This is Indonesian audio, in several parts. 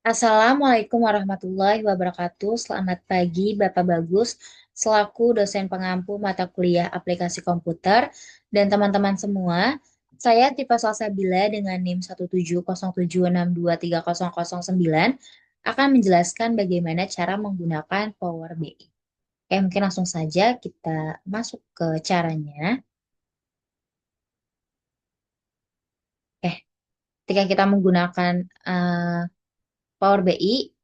Assalamualaikum warahmatullahi wabarakatuh. Selamat pagi, Bapak Bagus, selaku dosen pengampu mata kuliah aplikasi komputer dan teman-teman semua. Saya Tifa Salsabila dengan NIM 17076230009 akan menjelaskan bagaimana cara menggunakan Power BI. Oke, mungkin langsung saja kita masuk ke caranya. Eh, Ketika kita menggunakan eh, Power BI,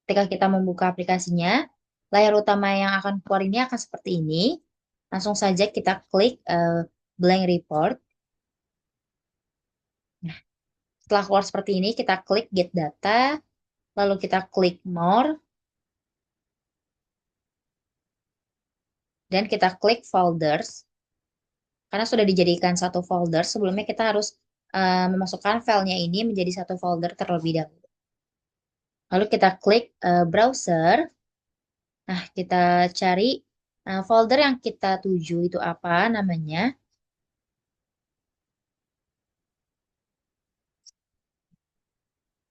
ketika kita membuka aplikasinya, layar utama yang akan keluar ini akan seperti ini. Langsung saja kita klik blank report. Nah, setelah keluar seperti ini, kita klik get data, lalu kita klik more, dan kita klik folders. Karena sudah dijadikan satu folder, sebelumnya kita harus memasukkan filenya ini menjadi satu folder terlebih dahulu. Lalu kita klik browser. Nah, kita cari folder yang kita tuju itu apa namanya.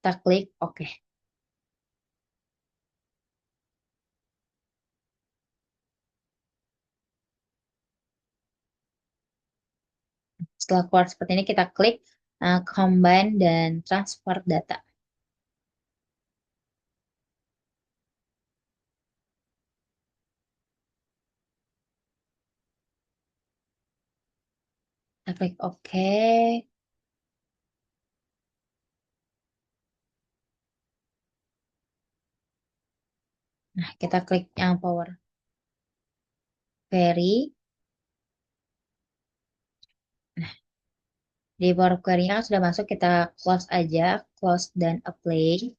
Kita klik OK. Setelah keluar seperti ini, kita klik combine dan transfer data. Kita klik OK. Nah, kita klik yang Power Query. Nah, di Power Query-nya kan sudah masuk, kita close aja, close dan apply.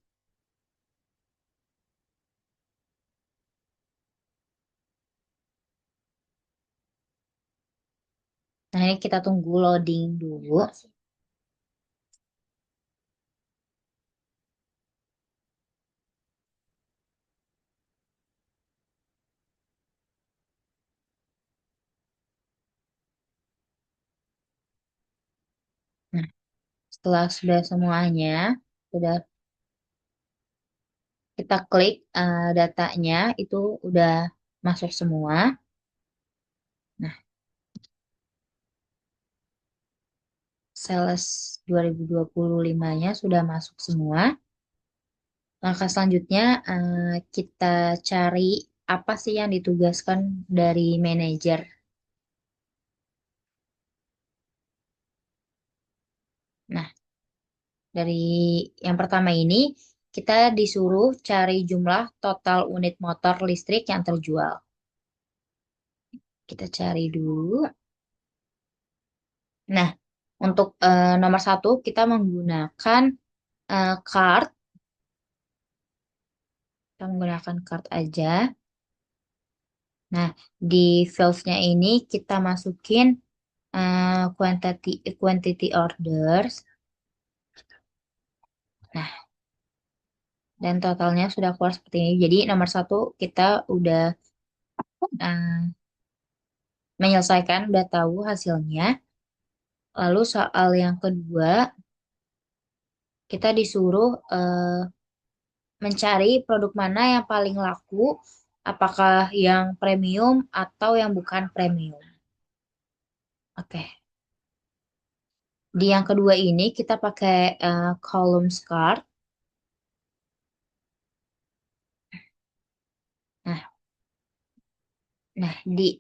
Nah, ini kita tunggu loading dulu. Nah, setelah sudah semuanya, sudah kita klik datanya, itu udah masuk semua. Nah, sales 2025-nya sudah masuk semua. Langkah selanjutnya, kita cari apa sih yang ditugaskan dari manajer. Nah, dari yang pertama ini, kita disuruh cari jumlah total unit motor listrik yang terjual. Kita cari dulu. Nah, untuk nomor satu, kita menggunakan card. Kita menggunakan card aja. Nah, di fields-nya ini kita masukin quantity orders. Nah, dan totalnya sudah keluar seperti ini. Jadi nomor satu kita udah eh, menyelesaikan, udah tahu hasilnya. Lalu soal yang kedua, kita disuruh mencari produk mana yang paling laku, apakah yang premium atau yang bukan premium. Oke. Di yang kedua ini kita pakai column card. Nah, nah di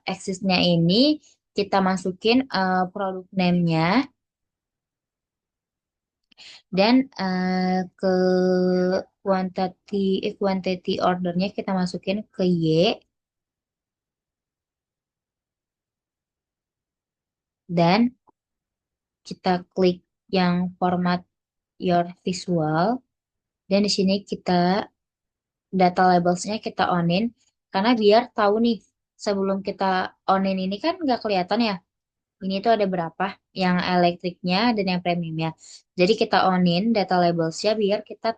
axis-nya ini kita masukin produk name-nya. Dan ke quantity ordernya kita masukin ke Y dan kita klik yang format your visual dan di sini kita data labelsnya kita onin karena biar tahu nih sebelum kita onin ini kan nggak kelihatan ya ini tuh ada berapa yang elektriknya dan yang premiumnya. Jadi kita onin data labelsnya biar kita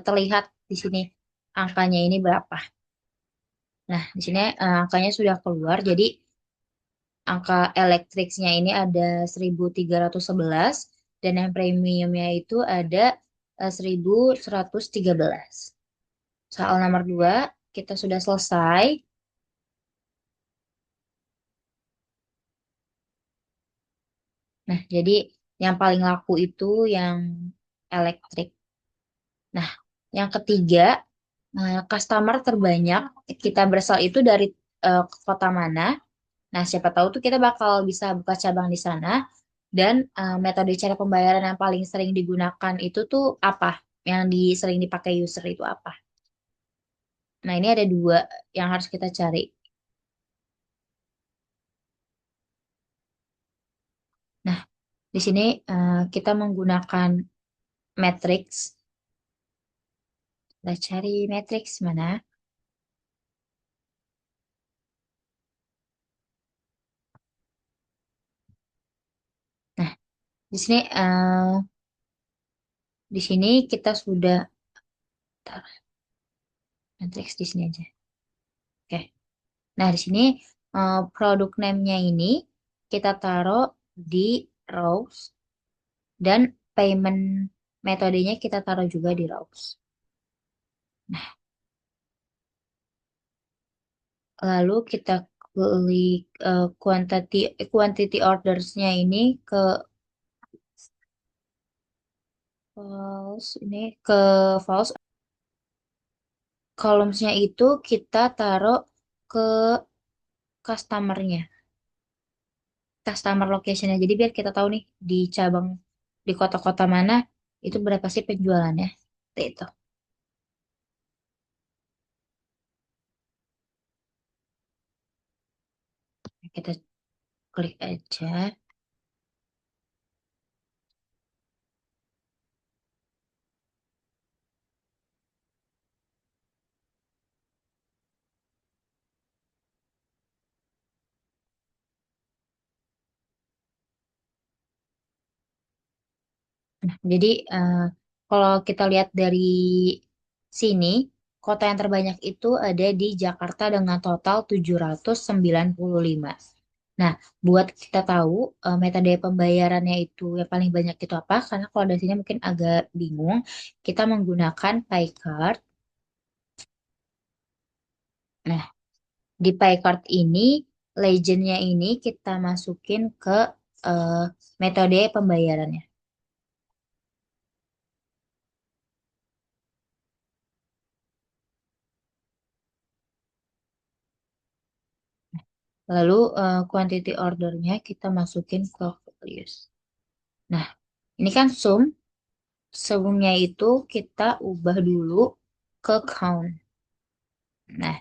terlihat di sini angkanya ini berapa. Nah, di sini angkanya sudah keluar. Jadi angka elektriknya ini ada 1311 dan yang premiumnya itu ada 1113. Soal nomor 2 kita sudah selesai. Nah, jadi yang paling laku itu yang elektrik. Nah, yang ketiga, customer terbanyak kita berasal itu dari kota mana? Nah, siapa tahu tuh kita bakal bisa buka cabang di sana. Dan metode cara pembayaran yang paling sering digunakan itu tuh apa? Yang sering dipakai user itu apa? Nah, ini ada dua yang harus kita cari. Nah, di sini kita menggunakan matrix. Kita cari matrix mana? Nah, di sini kita sudah taruh matrix di sini aja. Oke. Nah, di sini produk name-nya ini kita taruh di rows dan payment metodenya kita taruh juga di rows. Nah, lalu kita klik quantity orders-nya ini ke false ini ke false. Columns-nya itu kita taruh ke customer-nya, customer location-nya. Jadi biar kita tahu nih di cabang di kota-kota mana itu berapa sih penjualannya. Seperti itu. Kita klik aja. Nah, jadi kalau kita lihat dari sini, kota yang terbanyak itu ada di Jakarta dengan total 795. Nah, buat kita tahu metode pembayarannya itu yang paling banyak itu apa? Karena kalau dari sini mungkin agak bingung. Kita menggunakan PayCard. Nah, di PayCard ini, legendnya ini kita masukin ke eh, metode pembayarannya. Lalu quantity ordernya kita masukin ke values. Nah, ini kan sum. Sumnya itu kita ubah dulu ke count. Nah,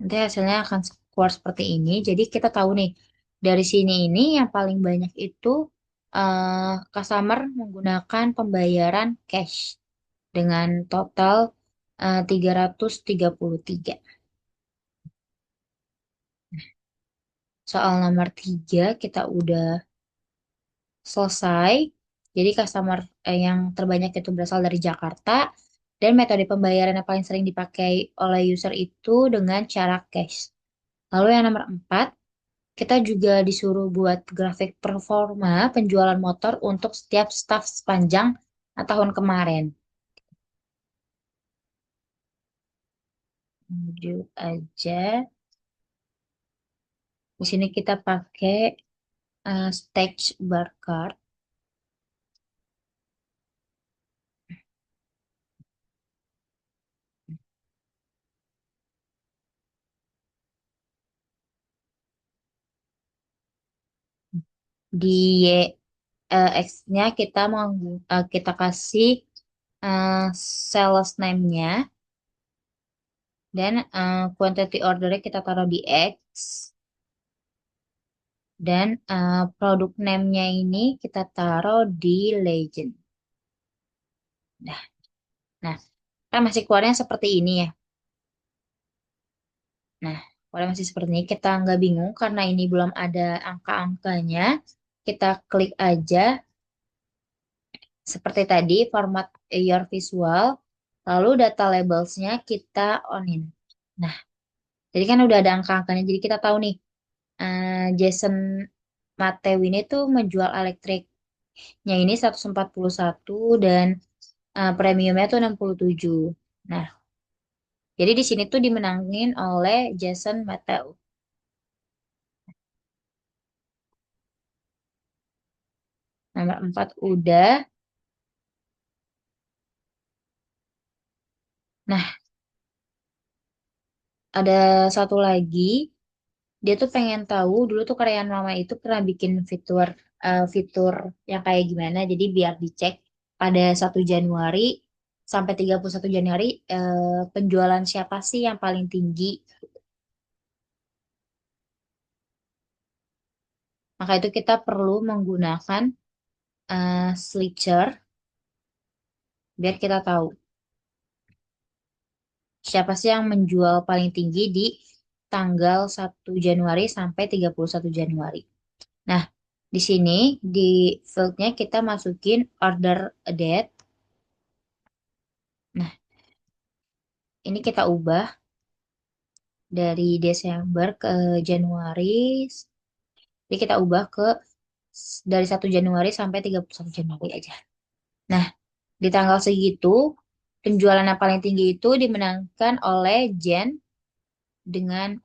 nanti hasilnya akan keluar seperti ini. Jadi kita tahu nih, dari sini ini yang paling banyak itu customer menggunakan pembayaran cash dengan total 333. Soal nomor 3 kita udah selesai. Jadi customer yang terbanyak itu berasal dari Jakarta dan metode pembayaran yang paling sering dipakai oleh user itu dengan cara cash. Lalu yang nomor 4, kita juga disuruh buat grafik performa penjualan motor untuk setiap staff sepanjang tahun kemarin. Lanjut aja. Di sini kita pakai stage bar chart. Di X-nya kita kasih eh, sales name-nya dan quantity order-nya kita taruh di X dan produk name-nya ini kita taruh di legend. Nah, nah, kan masih keluarnya seperti ini ya. Nah, kalau masih seperti ini kita nggak bingung karena ini belum ada angka-angkanya. Kita klik aja seperti tadi format your visual, lalu data labels-nya kita onin. Nah, jadi kan udah ada angka-angkanya, jadi kita tahu nih Jason Matew ini tuh menjual elektriknya ini 141 dan premiumnya tuh 67. Nah, jadi di sini tuh dimenangin oleh Jason Matthew. Nomor 4 udah. Nah, ada satu lagi. Dia tuh pengen tahu dulu tuh karyawan mama itu pernah bikin fitur yang kayak gimana. Jadi biar dicek pada 1 Januari sampai 31 Januari penjualan siapa sih yang paling tinggi. Maka itu kita perlu menggunakan Sleecher biar kita tahu siapa sih yang menjual paling tinggi di tanggal 1 Januari sampai 31 Januari. Nah, di sini di fieldnya kita masukin order date. Nah, ini kita ubah dari Desember ke Januari. Jadi kita ubah dari 1 Januari sampai 31 Januari aja. Nah, di tanggal segitu, penjualan yang paling tinggi itu dimenangkan oleh Jen dengan,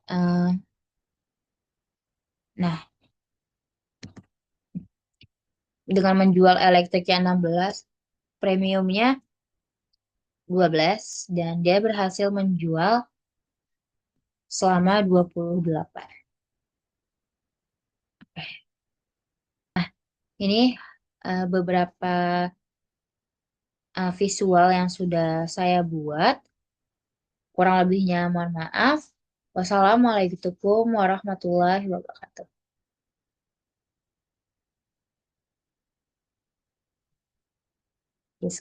nah, dengan menjual elektriknya 16, premiumnya 12, dan dia berhasil menjual selama 28. Ini beberapa visual yang sudah saya buat. Kurang lebihnya mohon maaf. Wassalamualaikum warahmatullahi wabarakatuh. Yes.